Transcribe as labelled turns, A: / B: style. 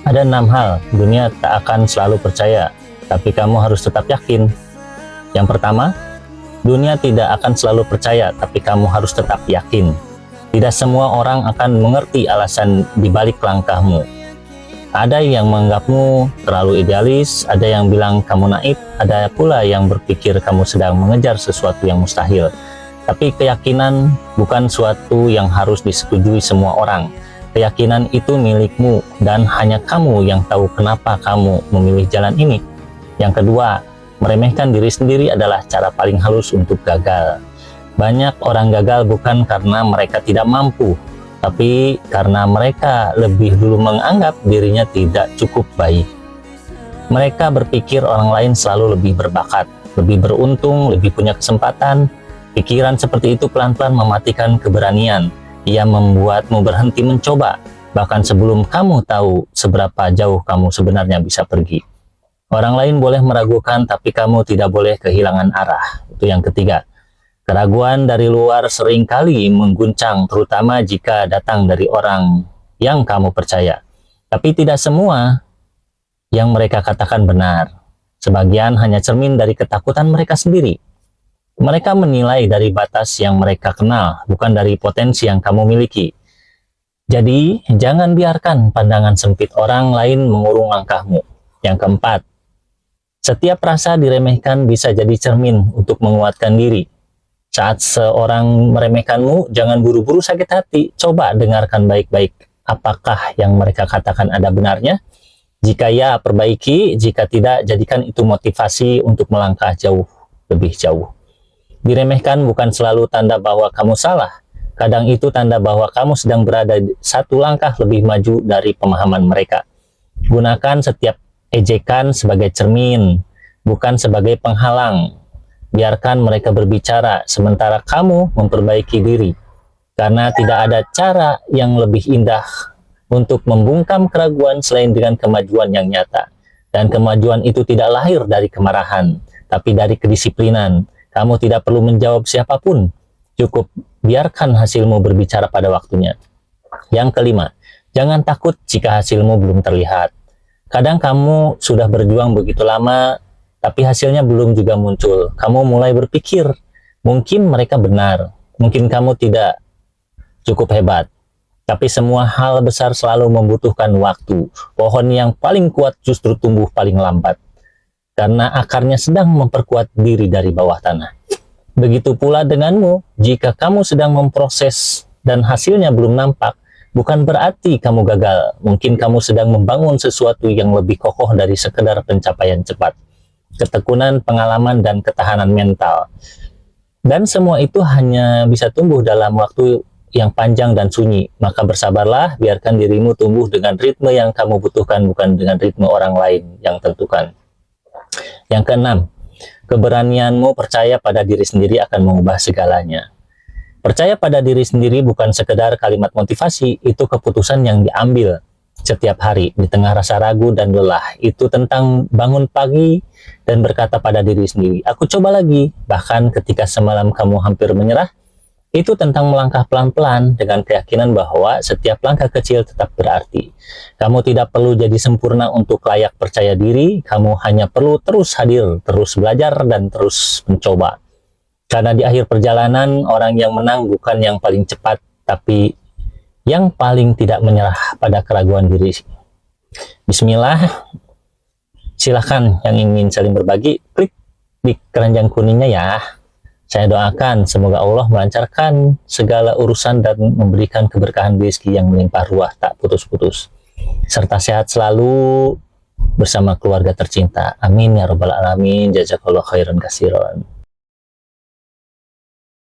A: Ada 6 hal dunia tak akan selalu percaya, tapi kamu harus tetap yakin. Yang pertama, dunia tidak akan selalu percaya, tapi kamu harus tetap yakin. Tidak semua orang akan mengerti alasan dibalik langkahmu. Ada yang menganggapmu terlalu idealis, ada yang bilang kamu naif, ada pula yang berpikir kamu sedang mengejar sesuatu yang mustahil. Tapi keyakinan bukan suatu yang harus disetujui semua orang. Keyakinan itu milikmu dan hanya kamu yang tahu kenapa kamu memilih jalan ini. Yang kedua, meremehkan diri sendiri adalah cara paling halus untuk gagal. Banyak orang gagal bukan karena mereka tidak mampu, tapi karena mereka lebih dulu menganggap dirinya tidak cukup baik. Mereka berpikir orang lain selalu lebih berbakat, lebih beruntung, lebih punya kesempatan. Pikiran seperti itu pelan-pelan mematikan keberanian. Ia membuatmu berhenti mencoba, bahkan sebelum kamu tahu seberapa jauh kamu sebenarnya bisa pergi. Orang lain boleh meragukan, tapi kamu tidak boleh kehilangan arah. Itu yang ketiga. Keraguan dari luar seringkali mengguncang, terutama jika datang dari orang yang kamu percaya. Tapi tidak semua yang mereka katakan benar. Sebagian hanya cermin dari ketakutan mereka sendiri. Mereka menilai dari batas yang mereka kenal, bukan dari potensi yang kamu miliki. Jadi, jangan biarkan pandangan sempit orang lain mengurung langkahmu. Yang keempat, setiap rasa diremehkan bisa jadi cermin untuk menguatkan diri. Saat seorang meremehkanmu, jangan buru-buru sakit hati. Coba dengarkan baik-baik. Apakah yang mereka katakan ada benarnya? Jika ya, perbaiki. Jika tidak, jadikan itu motivasi untuk melangkah lebih jauh. Diremehkan bukan selalu tanda bahwa kamu salah. Kadang itu tanda bahwa kamu sedang berada satu langkah lebih maju dari pemahaman mereka. Gunakan setiap ejekan sebagai cermin, bukan sebagai penghalang. Biarkan mereka berbicara, sementara kamu memperbaiki diri. Karena tidak ada cara yang lebih indah untuk membungkam keraguan selain dengan kemajuan yang nyata. Dan kemajuan itu tidak lahir dari kemarahan, tapi dari kedisiplinan. Kamu tidak perlu menjawab siapapun, cukup biarkan hasilmu berbicara pada waktunya. Yang kelima, jangan takut jika hasilmu belum terlihat. Kadang kamu sudah berjuang begitu lama, tapi hasilnya belum juga muncul. Kamu mulai berpikir, mungkin mereka benar, mungkin kamu tidak cukup hebat. Tapi semua hal besar selalu membutuhkan waktu. Pohon yang paling kuat justru tumbuh paling lambat, karena akarnya sedang memperkuat diri dari bawah tanah. Begitu pula denganmu, jika kamu sedang memproses dan hasilnya belum nampak, bukan berarti kamu gagal. Mungkin kamu sedang membangun sesuatu yang lebih kokoh dari sekedar pencapaian cepat. Ketekunan, pengalaman, dan ketahanan mental. Dan semua itu hanya bisa tumbuh dalam waktu yang panjang dan sunyi. Maka bersabarlah, biarkan dirimu tumbuh dengan ritme yang kamu butuhkan, bukan dengan ritme orang lain yang tentukan. Yang keenam, keberanianmu percaya pada diri sendiri akan mengubah segalanya. Percaya pada diri sendiri bukan sekedar kalimat motivasi, itu keputusan yang diambil setiap hari di tengah rasa ragu dan lelah. Itu tentang bangun pagi dan berkata pada diri sendiri, aku coba lagi. Bahkan ketika semalam kamu hampir menyerah, itu tentang melangkah pelan-pelan dengan keyakinan bahwa setiap langkah kecil tetap berarti. Kamu tidak perlu jadi sempurna untuk layak percaya diri, kamu hanya perlu terus hadir, terus belajar, dan terus mencoba. Karena di akhir perjalanan, orang yang menang bukan yang paling cepat, tapi yang paling tidak menyerah pada keraguan diri. Bismillah, silahkan yang ingin saling berbagi, klik di keranjang kuningnya ya. Saya doakan semoga Allah melancarkan segala urusan dan memberikan keberkahan rezeki yang melimpah ruah tak putus-putus. Serta sehat selalu bersama keluarga tercinta. Amin ya rabbal alamin. Jazakallahu khairan katsiran.